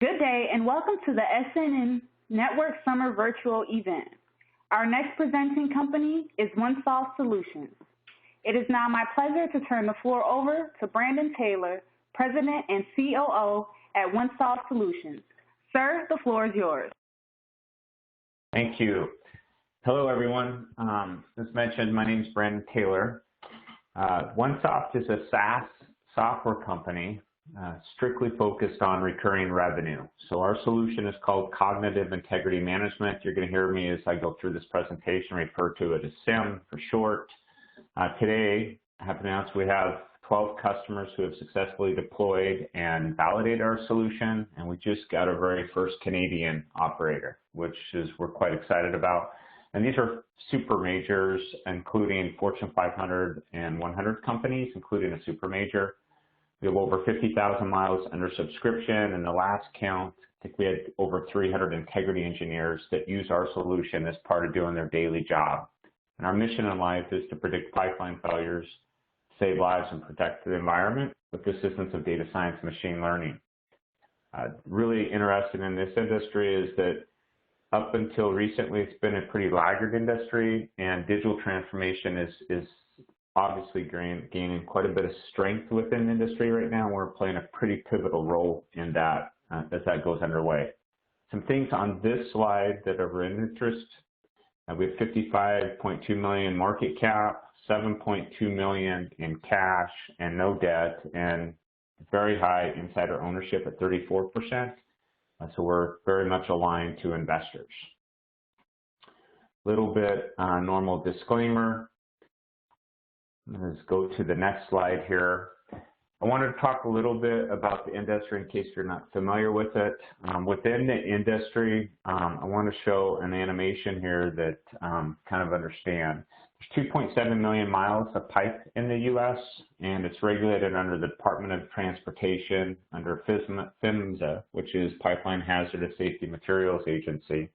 Good day and welcome to the SNN Network Summer Virtual Event. Our next presenting company is OneSoft Solutions. It is now my pleasure to turn the floor over to Brandon Taylor, President and COO at OneSoft Solutions. Sir, the floor is yours. Thank you. Hello, everyone. As mentioned, my name is Brandon Taylor. OneSoft is a SaaS software company strictly focused on recurring revenue. So our solution is called Cognitive Integrity Management. You're going to hear me as I go through this presentation refer to it as SIM for short. Today, I have announced we have 12 customers who have successfully deployed and validated our solution, and we just got our very first Canadian operator, which we're quite excited about. And these are super majors, including Fortune 500 and 100 companies, including a super major. We have over 50,000 miles under subscription, and the last count, I think we had over 300 integrity engineers that use our solution as part of doing their daily job. And our mission in life is to predict pipeline failures, save lives, and protect the environment with the assistance of data science and machine learning. Really interested in this industry is that up until recently, it's been a pretty laggard industry, and digital transformation is obviously gaining quite a bit of strength within the industry right now. We're playing a pretty pivotal role in that as that goes underway. Some things on this slide that are of interest. We have 55.2 million market cap, 7.2 million in cash and no debt, and very high insider ownership at 34%. So we're very much aligned to investors. Little bit normal disclaimer. Let's go to the next slide here. I wanted to talk a little bit about the industry in case you're not familiar with it. Within the industry, I want to show an animation here that kind of understand. There's 2.7 million miles of pipe in the U.S., and it's regulated under the Department of Transportation under PHMSA, which is Pipeline Hazardous Safety Materials Agency.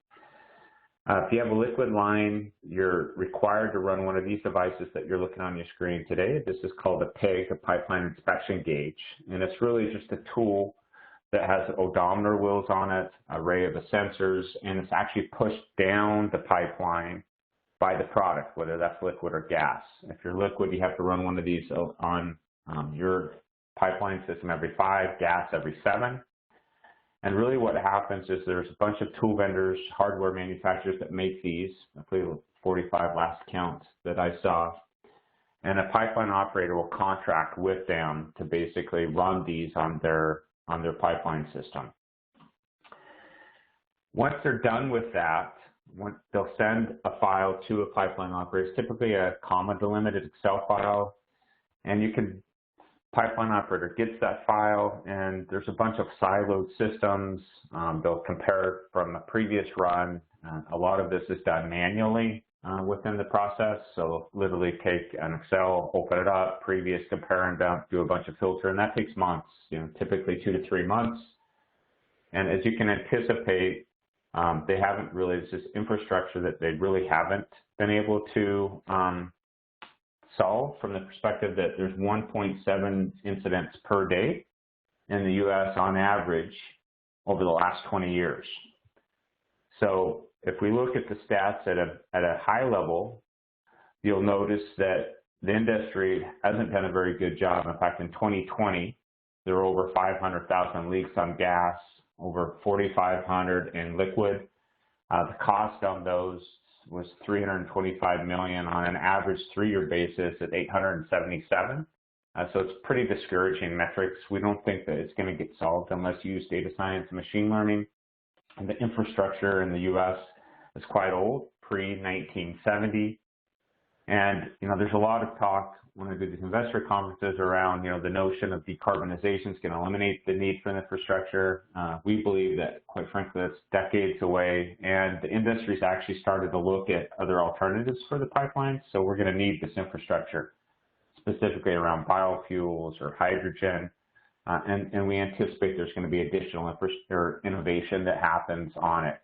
If you have a liquid line, you're required to run one of these devices that you're looking on your screen today. This is called a PEG, a pipeline inspection gauge, and it's really just a tool that has odometer wheels on it, an array of sensors, and it's actually pushed down the pipeline by the product, whether that's liquid or gas. If you're liquid, you have to run one of these on your pipeline system every 5, gas every 7. And really what happens is there's a bunch of tool vendors, hardware manufacturers that make these, I believe 45 last count that I saw, and a pipeline operator will contract with them to basically run these on their pipeline system. Once they're done with that, they'll send a file to a pipeline operator, typically a comma delimited Excel file, and pipeline operator gets that file, and there's a bunch of siloed systems. They'll compare it from a previous run. A lot of this is done manually within the process, so literally take an Excel, open it up, previous, compare and dump, do a bunch of filter, and that takes months, typically 2 to 3 months. And as you can anticipate, they haven't really, it's just infrastructure that they really haven't been able to solve from the perspective that there's 1.7 incidents per day in the U.S. on average over the last 20 years. So if we look at the stats at a high level, you'll notice that the industry hasn't done a very good job. In fact, in 2020, there were over 500,000 leaks on gas, over 4,500 in liquid. The cost on those was $325 million on an average 3-year basis at 877. So it's pretty discouraging metrics. We don't think that it's going to get solved unless you use data science and machine learning. And the infrastructure in the U.S. is quite old, pre-1970. And, there's a lot of talk when I do these investor conferences around, the notion of decarbonization is going to eliminate the need for infrastructure. We believe that, quite frankly, that's decades away, and the industry's actually started to look at other alternatives for the pipelines. So we're going to need this infrastructure, specifically around biofuels or hydrogen, and we anticipate there's going to be additional innovation that happens on it.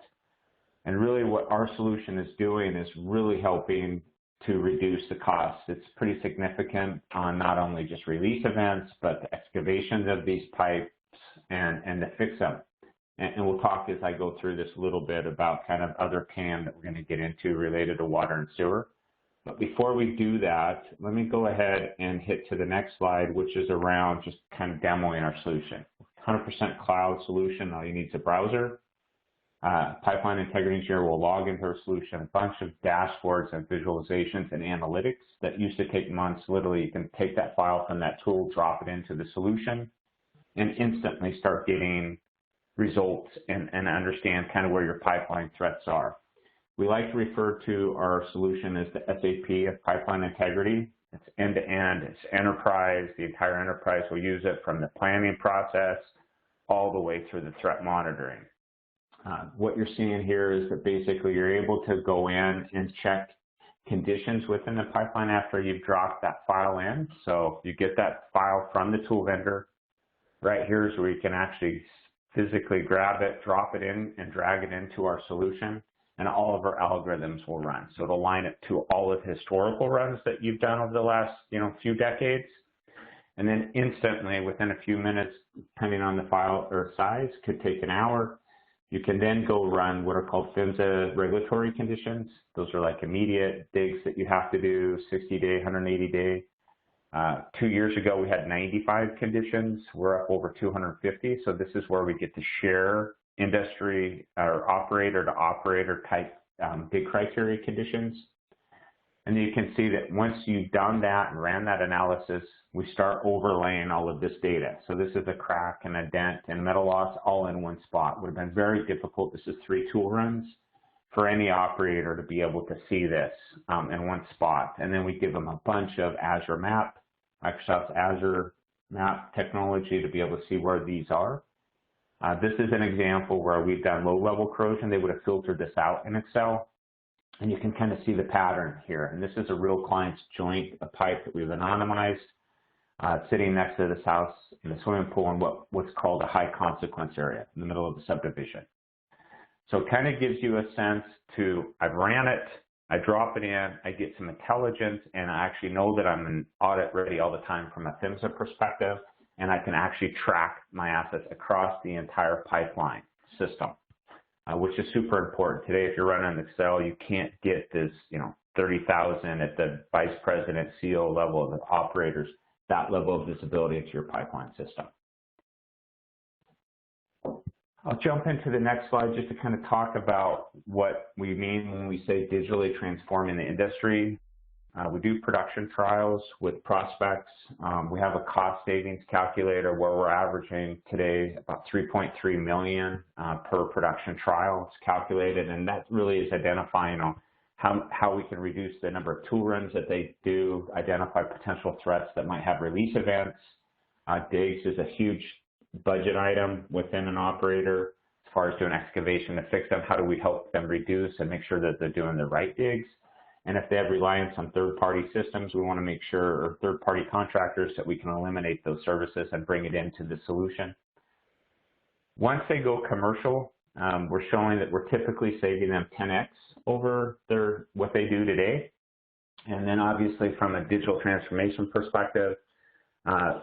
And really what our solution is doing is really helping to reduce the costs. It's pretty significant on not only just release events, but the excavations of these pipes and to fix them. And we'll talk as I go through this a little bit about kind of other TAM that we're going to get into related to water and sewer. But before we do that, let me go ahead and hit to the next slide, which is around just kind of demoing our solution. 100% cloud solution, all you need is a browser. Pipeline Integrity Engineer will log into our solution, a bunch of dashboards and visualizations and analytics that used to take months. Literally, you can take that file from that tool, drop it into the solution, and instantly start getting results and understand kind of where your pipeline threats are. We like to refer to our solution as the SAP of pipeline integrity. It's end-to-end, it's enterprise. The entire enterprise will use it from the planning process all the way through the threat monitoring. What you're seeing here is that basically you're able to go in and check conditions within the pipeline after you've dropped that file in. So you get that file from the tool vendor. Right here is where you can actually physically grab it, drop it in, and drag it into our solution, and all of our algorithms will run. So it'll line it to all of the historical runs that you've done over the last few decades. And then instantly, within a few minutes, depending on the file or size, could take an hour, you can then go run what are called PHMSA regulatory conditions. Those are like immediate digs that you have to do, 60-day, 180-day. 2 years ago, we had 95 conditions. We're up over 250. So this is where we get to share industry or operator to operator type big criteria conditions. And you can see that once you've done that and ran that analysis, we start overlaying all of this data. So this is a crack and a dent and metal loss all in one spot. Would have been very difficult. This is 3 tool runs for any operator to be able to see this in one spot. And then we give them a bunch of Azure Map, Microsoft Azure Map technology to be able to see where these are. This is an example where we've done low-level corrosion. They would have filtered this out in Excel. And you can kind of see the pattern here. And this is a real client's joint, a pipe that we've anonymized, sitting next to this house in a swimming pool in what's called a high consequence area in the middle of the subdivision. So it kind of gives you a sense to, I've ran it, I drop it in, I get some intelligence, and I actually know that I'm in audit ready all the time from a PHMSA perspective, and I can actually track my assets across the entire pipeline system. Which is super important. Today, if you're running Excel, you can't get this, 30,000 at the vice president, CEO level of the operators, that level of visibility into your pipeline system. I'll jump into the next slide just to kind of talk about what we mean when we say digitally transforming the industry. We do production trials with prospects. We have a cost savings calculator where we're averaging today about $3.3 million per production trial. It's calculated, and that really is identifying how we can reduce the number of tool runs that they do, identify potential threats that might have release events. Digs is a huge budget item within an operator as far as doing excavation to fix them. How do we help them reduce and make sure that they're doing the right digs? And if they have reliance on third-party systems, we want to make sure, or third-party contractors, that we can eliminate those services and bring it into the solution. Once they go commercial, we're showing that we're typically saving them 10x over what they do today. And then obviously from a digital transformation perspective,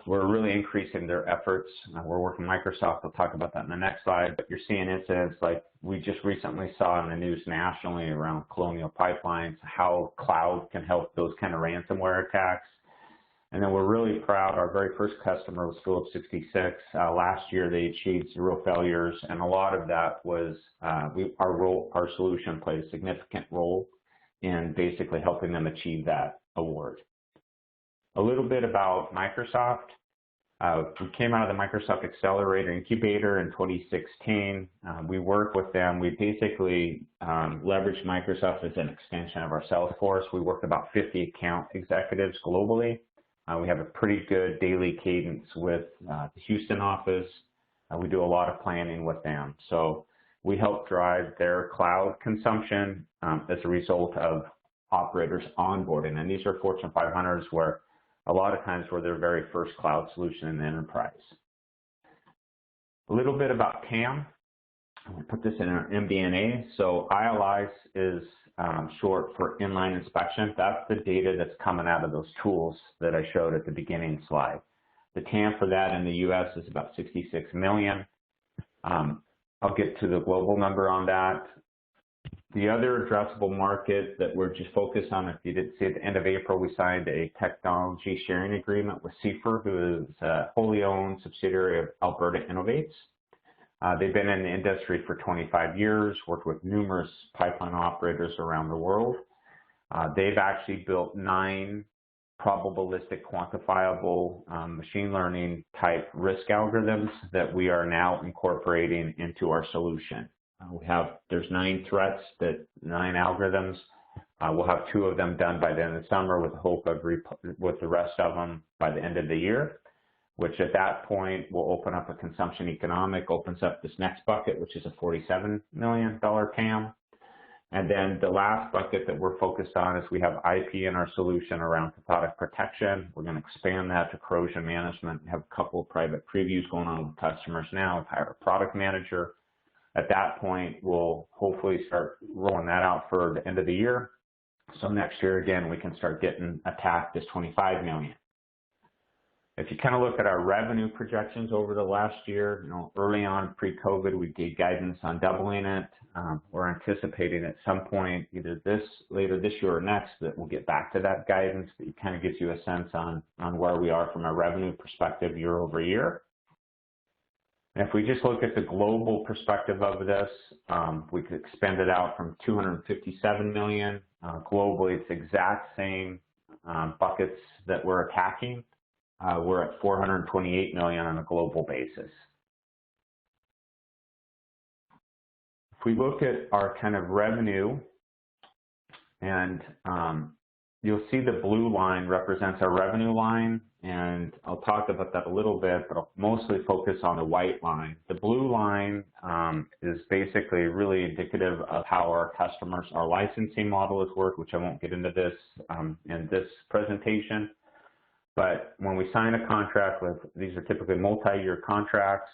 we're really increasing their efforts. We're working with Microsoft. We'll talk about that in the next slide. But you're seeing incidents like we just recently saw in the news nationally around Colonial Pipelines, how cloud can help those kind of ransomware attacks. And then we're really proud. Our very first customer was Phillips 66. Last year, they achieved 0 failures. And a lot of that was our solution played a significant role in basically helping them achieve that award. A little bit about Microsoft. We came out of the Microsoft Accelerator Incubator in 2016. We work with them. We basically leverage Microsoft as an extension of our sales force. We work with about 50 account executives globally. We have a pretty good daily cadence with the Houston office. We do a lot of planning with them. So we help drive their cloud consumption as a result of operators onboarding. And these are Fortune 500s where a lot of times we're their very first cloud solution in the enterprise. A little bit about TAM. We put this in our MD&A. So ILI is short for inline inspection. That's the data that's coming out of those tools that I showed at the beginning slide. The TAM for that in the US is about 66 million. I'll get to the global number on that. The other addressable market that we're just focused on, if you didn't see at the end of April, we signed a technology sharing agreement with Seeper, who is a wholly owned subsidiary of Alberta Innovates. They've been in the industry for 25 years, worked with numerous pipeline operators around the world. They've actually built 9 probabilistic quantifiable machine learning type risk algorithms that we are now incorporating into our solution. There's 9 threats, 9 algorithms. We'll have 2 of them done by the end of the summer with the hope of with the rest of them by the end of the year, which at that point will open up a consumption economic, opens up this next bucket, which is a $47 million TAM. And then the last bucket that we're focused on is we have IP in our solution around cathodic protection. We're going to expand that to corrosion management. We have a couple of private previews going on with customers now, hire a product manager. At that point, we'll hopefully start rolling that out for the end of the year. So next year, again, we can start getting attacked as $25 million. If you kind of look at our revenue projections over the last year, early on pre-COVID, we gave guidance on doubling it. We're anticipating at some point, either later this year or next, that we'll get back to that guidance. But it kind of gives you a sense on where we are from a revenue perspective year over year. And if we just look at the global perspective of this, we could expand it out from 257 million. Globally, it's the exact same buckets that we're attacking. We're at 428 million on a global basis. If we look at our kind of revenue, and you'll see the blue line represents our revenue line, and I'll talk about that a little bit, but I'll mostly focus on the white line. The blue line is basically really indicative of how our customers, our licensing model has worked, which I won't get into this in this presentation. But when we sign a contract with, these are typically multi-year contracts,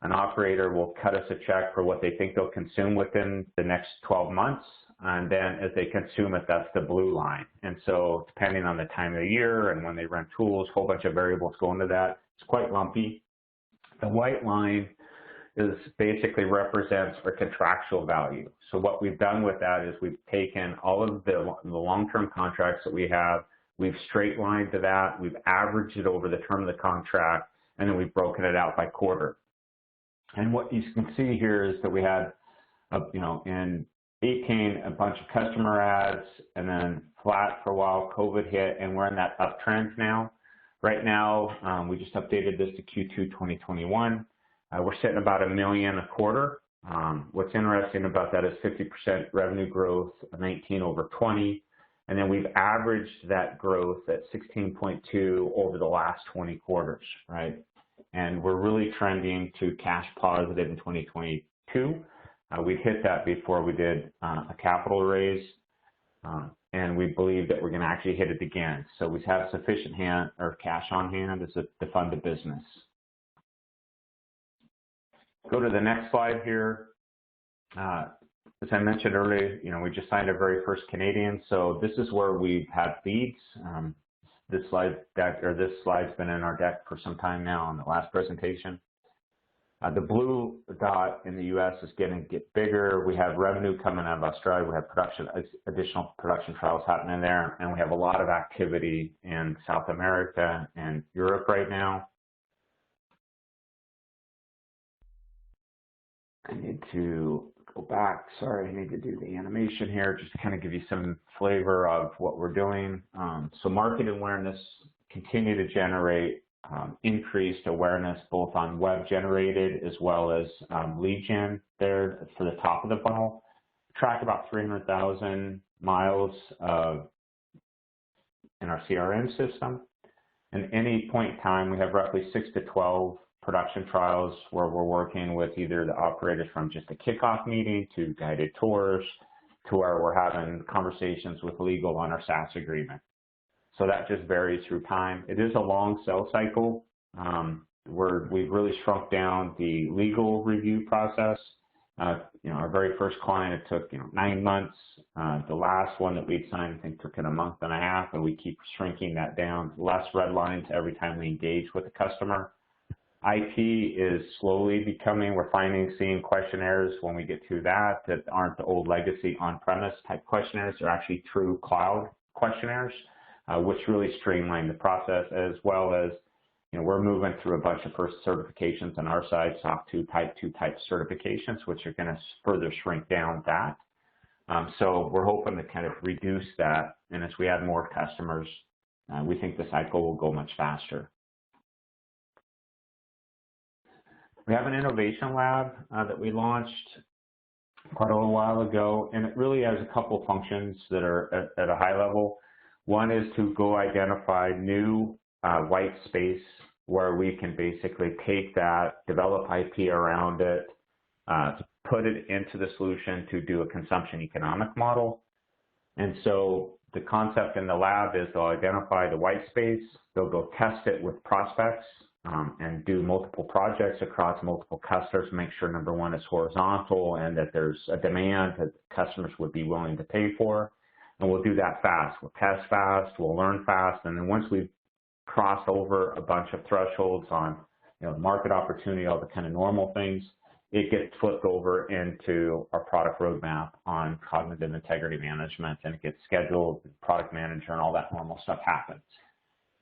an operator will cut us a check for what they think they'll consume within the next 12 months. And then as they consume it, that's the blue line. And so depending on the time of the year and when they rent tools, a whole bunch of variables go into that. It's quite lumpy. The white line basically represents our contractual value. So what we've done with that is we've taken all of the long-term contracts that we have, we've straight lined to that, we've averaged it over the term of the contract, and then we've broken it out by quarter. And what you can see here is that we had, in 18, a bunch of customer adds, and then flat for a while, COVID hit, and we're in that uptrend now. Right now, we just updated this to Q2 2021. We're sitting about $1 million a quarter. What's interesting about that is 50% revenue growth, 19 over 20. And then we've averaged that growth at 16.2 over the last 20 quarters, right? And we're really trending to cash positive in 2022. We hit that before we did a capital raise, and we believe that we're going to actually hit it again. So we have sufficient cash on hand to fund the business. Go to the next slide here. As I mentioned earlier, we just signed our very first Canadian, so this is where we've had leads. This slide's been in our deck for some time now on the last presentation. The blue dot in the U.S. is going to get bigger. We have revenue coming out of Australia. We have additional production trials happening there, and we have a lot of activity in South America and Europe right now. I need to go back. Sorry, I need to do the animation here just to kind of give you some flavor of what we're doing. So market awareness continue to generate increased awareness both on web generated as well as lead gen there for the top of the funnel. Track about 300,000 miles in our CRM system. And at any point in time, we have roughly 6 to 12 production trials where we're working with either the operators from just a kickoff meeting to guided tours to where we're having conversations with legal on our SaaS agreement. So that just varies through time. It is a long sales cycle. We've really shrunk down the legal review process. Our very first client, it took 9 months. The last one that we'd signed, I think, took it a month and a half, and we keep shrinking that down. Less red lines every time we engage with the customer. IP is slowly becoming, we're seeing questionnaires when we get to that aren't the old legacy on-premise type questionnaires. They're actually true cloud questionnaires, which really streamline the process, as well as, we're moving through a bunch of first certifications on our side, SOC 2 type certifications, which are going to further shrink down that. So we're hoping to kind of reduce that, and as we add more customers, we think the cycle will go much faster. We have an innovation lab that we launched quite a little while ago, and it really has a couple functions that are at a high level. One is to go identify new white space where we can basically take that, develop IP around it, put it into the solution to do a consumption economic model. And so the concept in the lab is they'll identify the white space, they'll go test it with prospects, and do multiple projects across multiple customers, make sure number one is horizontal and that there's a demand that customers would be willing to pay for. And we'll do that fast. We'll test fast, we'll learn fast, and then once we've crossed over a bunch of thresholds on market opportunity, all the kind of normal things, it gets flipped over into our product roadmap on cognitive integrity management, and it gets scheduled, product manager, and all that normal stuff happens.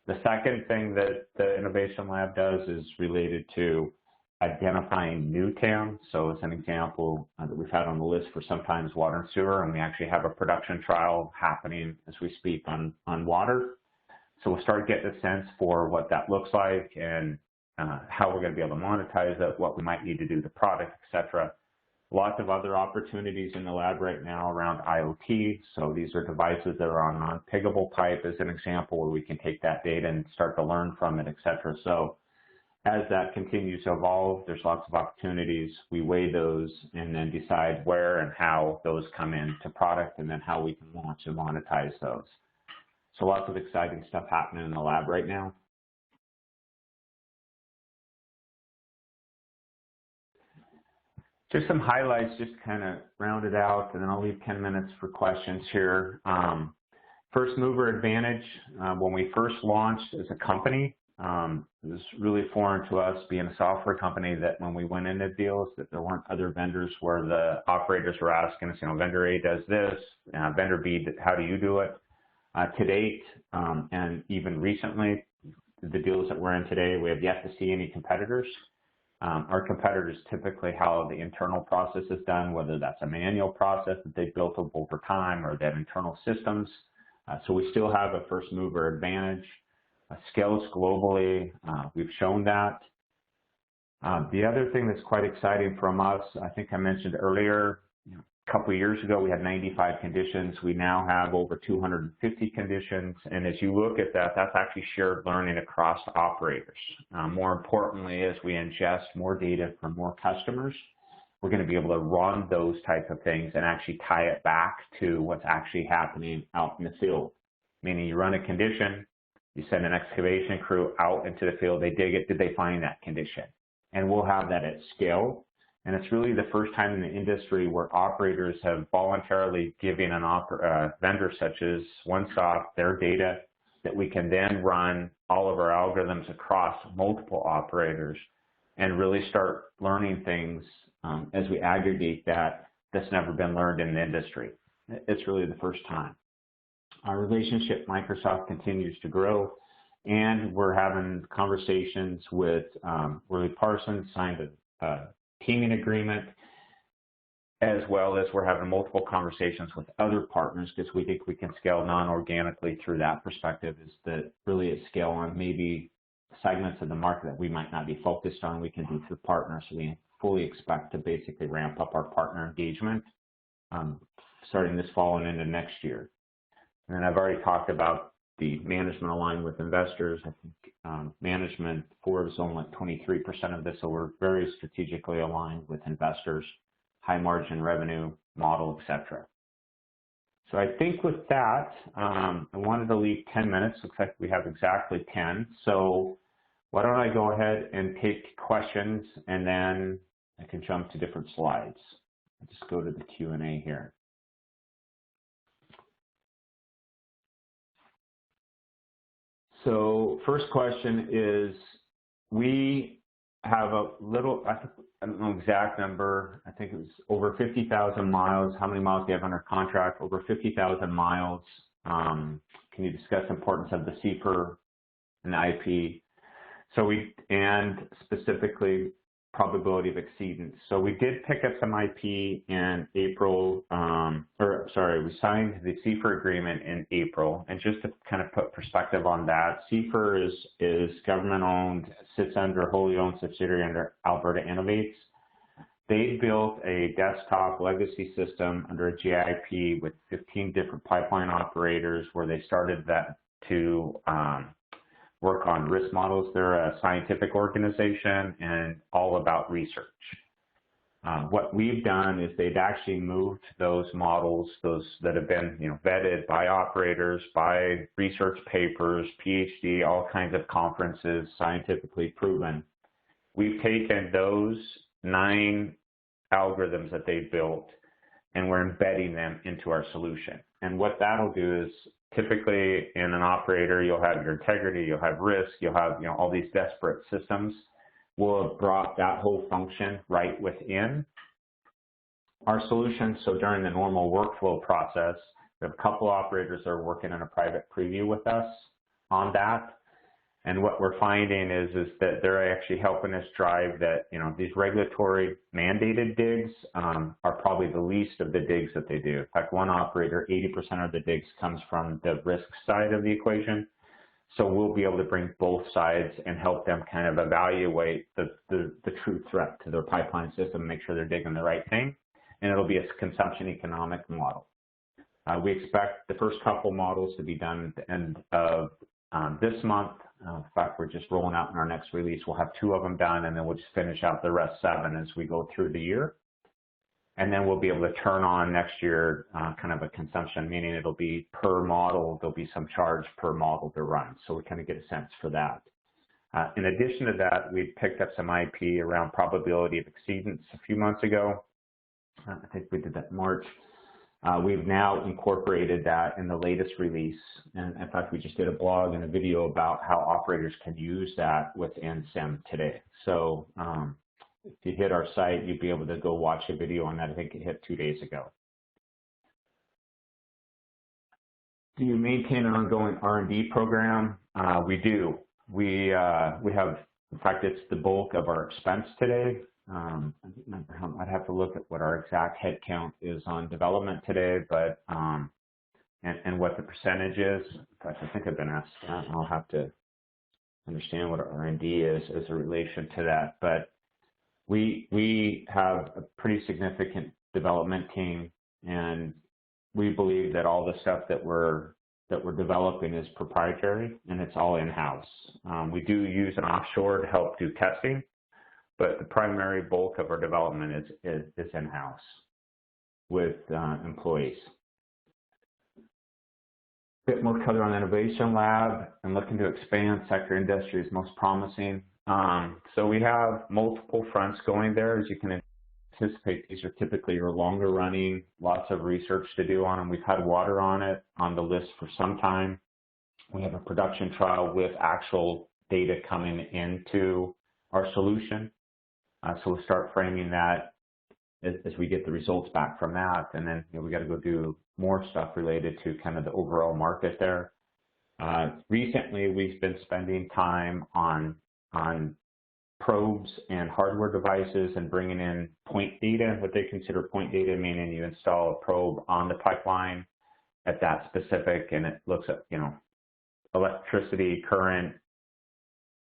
The second thing that the Innovation Lab does is related to identifying new TAM. So as an example that we've had on the list for sometimes water and sewer, and we actually have a production trial happening as we speak on water. So we'll start getting a sense for what that looks like and how we're going to be able to monetize it, what we might need to do to the product, etc. Lots of other opportunities in the lab right now around IoT. So these are devices that are on non-piggable pipe as an example, where we can take that data and start to learn from it, etc. So as that continues to evolve, there's lots of opportunities. We weigh those and then decide where and how those come into product, and then how we can launch and monetize those. So lots of exciting stuff happening in the lab right now. Just some highlights, just kind of round it out, and then I'll leave 10 minutes for questions here. First mover advantage. When we first launched as a company, it was really foreign to us, being a software company, that when we went into deals, that there weren't other vendors where the operators were asking us, vendor A does this, vendor B, how do you do it? To date, and even recently, the deals that we're in today, we have yet to see any competitors. Our competitors typically how the internal process is done, whether that's a manual process that they've built up over time or that internal systems. So we still have a first mover advantage. Scales globally, we've shown that. The other thing that's quite exciting from us, I think I mentioned earlier, a couple of years ago we had 95 conditions. We now have over 250 conditions, and as you look at that, that's actually shared learning across operators. More importantly, as we ingest more data from more customers, we're going to be able to run those type of things and actually tie it back to what's actually happening out in the field. Meaning you run a condition, you send an excavation crew out into the field, they dig it, did they find that condition? And we'll have that at scale. And it's really the first time in the industry where operators have voluntarily given a vendor such as OneSoft their data, that we can then run all of our algorithms across multiple operators and really start learning things as we aggregate that's never been learned in the industry. It's really the first time. Our relationship with Microsoft continues to grow, and we're having conversations with Worley Parsons, signed a teaming agreement, as well as we're having multiple conversations with other partners, because we think we can scale non-organically through that perspective, is that really at scale on maybe segments of the market that we might not be focused on, we can do through partners. So we fully expect to basically ramp up our partner engagement starting this fall and into next year. And then I've already talked about the management aligned with investors. I think management, Forbes own like 23% of this, so we're very strategically aligned with investors, high margin revenue model, etc. So I think with that, I wanted to leave 10 minutes. Looks like we have exactly 10. So why don't I go ahead and take questions, and then I can jump to different slides. I'll just go to the Q&A here. So first question is, we have a little, I don't know exact number, I think it was over 50,000 miles. How many miles do you have under contract? Over 50,000 miles. Can you discuss the importance of the Seeper and the IP? So and specifically probability of exceedance. So we did pick up some IP in April, we signed the Seeper agreement in April. And just to kind of put perspective on that, Seeper is government owned, sits under a wholly owned subsidiary under Alberta Innovates. They built a desktop legacy system under a GIP with 15 different pipeline operators where they started that to work on risk models. They're a scientific organization and all about research. What we've done is they've actually moved those models, those that have been vetted by operators, by research papers, PhD, all kinds of conferences, scientifically proven. We've taken those 9 algorithms that they've built and we're embedding them into our solution. And what that'll do is, typically in an operator, you'll have your integrity, you'll have risk, you'll have all these disparate systems. We'll have brought that whole function right within our solution. So during the normal workflow process, we have a couple operators that are working in a private preview with us on that. And what we're finding is that they're actually helping us drive that, these regulatory mandated digs are probably the least of the digs that they do. In fact, one operator, 80% of the digs comes from the risk side of the equation. So we'll be able to bring both sides and help them kind of evaluate the true threat to their pipeline system, make sure they're digging the right thing. And it'll be a consumption economic model. We expect the first couple models to be done at the end of this month. In fact, we're just rolling out in our next release. We'll have 2 of them done, and then we'll just finish out the rest 7 as we go through the year. And then we'll be able to turn on next year kind of a consumption, meaning it'll be per model. There'll be some charge per model to run. So we kind of get a sense for that. In addition to that, we picked up some IP around probability of exceedance a few months ago. I think we did that in March. We've now incorporated that in the latest release. And in fact, we just did a blog and a video about how operators can use that within SIM today. So if you hit our site, you'd be able to go watch a video on that. I think it hit 2 days ago. Do you maintain an ongoing R&D program? We do. We have, in fact, it's the bulk of our expense today. I'd have to look at what our exact head count is on development today, but and what the percentage is. In fact, I think I've been asked that, and I'll have to understand what our R&D is as a relation to that. But we have a pretty significant development team, and we believe that all the stuff that we're developing is proprietary, and it's all in-house. We do use an offshore to help do testing, but the primary bulk of our development is in-house with employees. A bit more color on the innovation lab and looking to expand sector industry is most promising. So we have multiple fronts going there. As you can anticipate, these are typically your longer running, lots of research to do on them. We've had water on it on the list for some time. We have a production trial with actual data coming into our solution. So we'll start framing that as we get the results back from that. And then we got to go do more stuff related to kind of the overall market there. Recently, we've been spending time on probes and hardware devices and bringing in point data. What they consider point data, meaning you install a probe on the pipeline at that specific, and it looks at, electricity, current,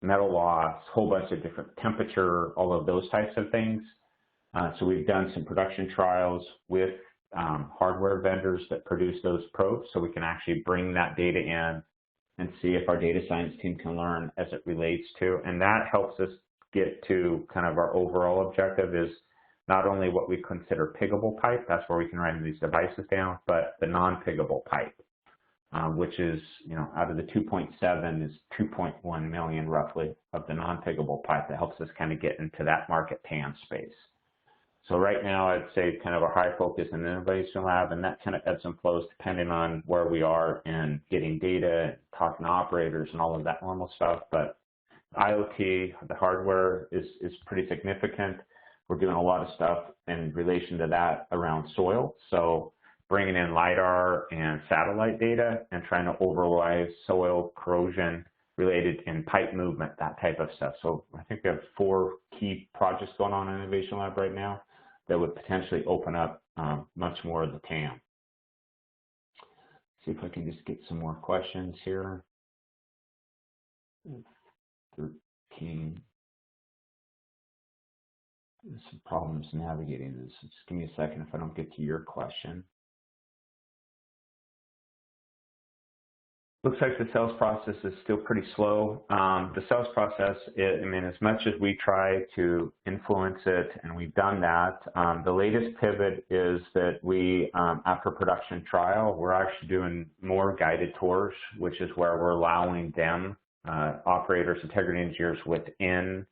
metal loss, whole bunch of different temperature, all of those types of things. So we've done some production trials with hardware vendors that produce those probes, so we can actually bring that data in and see if our data science team can learn as it relates to. And that helps us get to kind of our overall objective is not only what we consider piggable pipe, that's where we can write these devices down, but the non-piggable pipe, which is, out of the 2.7 is 2.1 million roughly of the non-piggable pipe that helps us kind of get into that market TAM space. So right now, I'd say kind of a high focus in the innovation lab, and that kind of ebbs and flows depending on where we are in getting data, talking to operators, and all of that normal stuff. But IoT, the hardware is pretty significant. We're doing a lot of stuff in relation to that around soil. So bringing in LiDAR and satellite data and trying to overlay soil corrosion related in pipe movement, that type of stuff. So I think we have 4 key projects going on in Innovation Lab right now that would potentially open up much more of the TAM. See if I can just get some more questions here. 13. There's some problems navigating this. Just give me a second if I don't get to your question. Looks like the sales process is still pretty slow. The sales process, I mean, as much as we try to influence it, and we've done that, the latest pivot is that we, after production trial, we're actually doing more guided tours, which is where we're allowing them, operators, integrity engineers within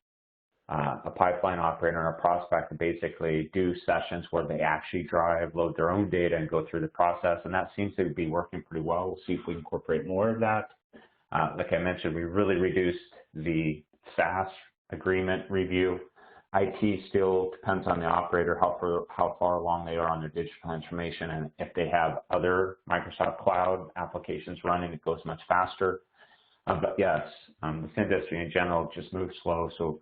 a pipeline operator and a prospect to basically do sessions where they actually drive, load their own data, and go through the process. And that seems to be working pretty well. We'll see if we incorporate more of that. Like I mentioned, we really reduced the SaaS agreement review. IT still depends on the operator, how far along they are on their digital transformation. And if they have other Microsoft Cloud applications running, it goes much faster. But yes, this industry in general just moves slow. So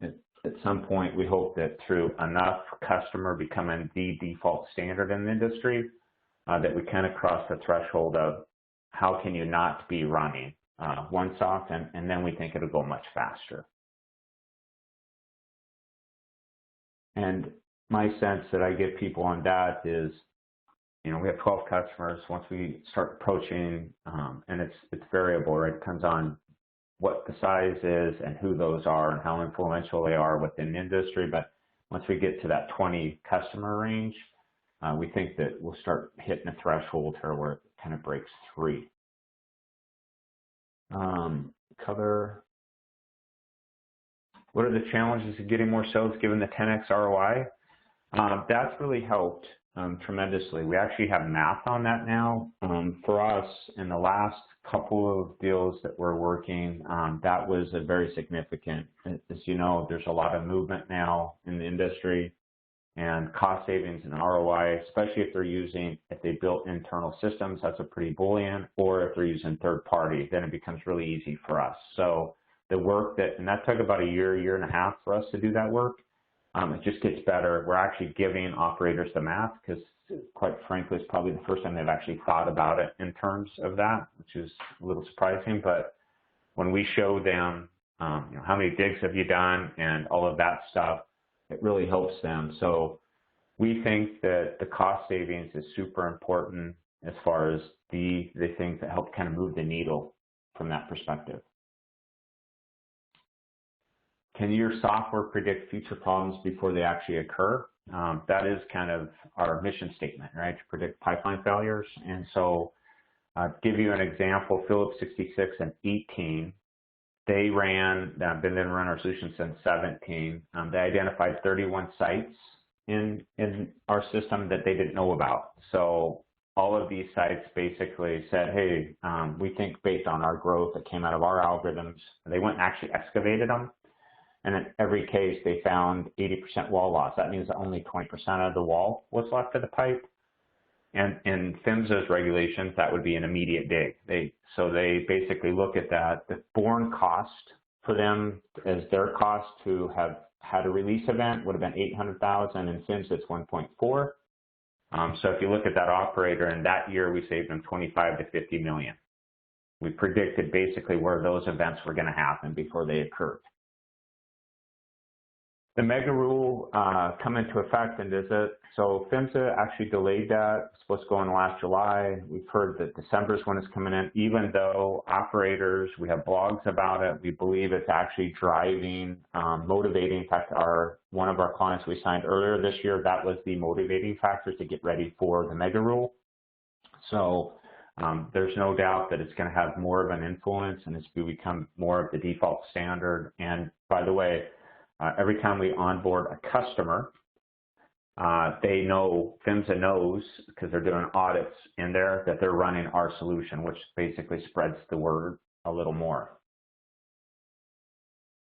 at some point, we hope that through enough customer becoming the default standard in the industry, that we kind of cross the threshold of how can you not be running OneSoft, and then we think it'll go much faster. And my sense that I give people on that is, we have 12 customers. Once we start approaching, and it's variable, right? It depends on what the size is and who those are and how influential they are within the industry. But once we get to that 20 customer range, we think that we'll start hitting a threshold here where it kind of breaks 3. What are the challenges of getting more sales given the 10x ROI? That's really helped tremendously. We actually have math on that now. For us, in the last couple of deals that we're working, that was a very significant. As you know, there's a lot of movement now in the industry, and cost savings and ROI, especially if they built internal systems, that's a pretty Boolean, or if they're using third party, then it becomes really easy for us. So the work and that took about a year and a half for us to do that work. It just gets better. We're actually giving operators the math because, quite frankly, it's probably the first time they've actually thought about it in terms of that, which is a little surprising. But when we show them, how many digs have you done and all of that stuff, it really helps them. So we think that the cost savings is super important as far as the things that help kind of move the needle from that perspective. Can your software predict future problems before they actually occur? That is kind of our mission statement, right? To predict pipeline failures. And so I'll give you an example. Phillips 66 and 18, they run our solution since 17. They identified 31 sites in our system that they didn't know about. So all of these sites basically said, hey, we think based on our growth that came out of our algorithms, they went and actually excavated them. And in every case, they found 80% wall loss. That means that only 20% of the wall was left of the pipe. And in PHMSA's regulations, that would be an immediate dig. So they basically look at that. The borne cost for them as their cost to have had a release event would have been $800,000. In PHMSA, it's 1.4. So if you look at that operator, in that year, we saved them 25 to 50 million. We predicted basically where those events were going to happen before they occurred. The mega rule come into effect, and so PHMSA actually delayed that. It's supposed to go in last July. We've heard that December's when it's coming in, even though operators, we have blogs about it. We believe it's actually driving, motivating. In fact, one of our clients we signed earlier this year, that was the motivating factors to get ready for the mega rule. So there's no doubt that it's going to have more of an influence, and it's going to become more of the default standard. And by the way, every time we onboard a customer, they know, PHMSA knows, because they're doing audits in there, that they're running our solution, which basically spreads the word a little more.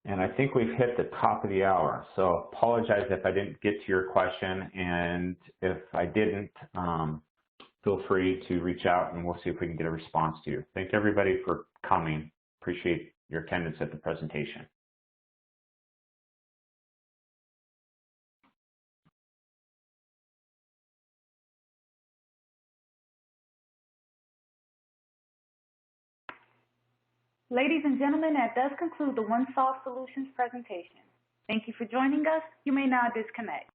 And I think we've hit the top of the hour. So apologize if I didn't get to your question. And if I didn't, feel free to reach out and we'll see if we can get a response to you. Thank everybody for coming. Appreciate your attendance at the presentation. Ladies and gentlemen, that does conclude the OneSoft Solutions presentation. Thank you for joining us. You may now disconnect.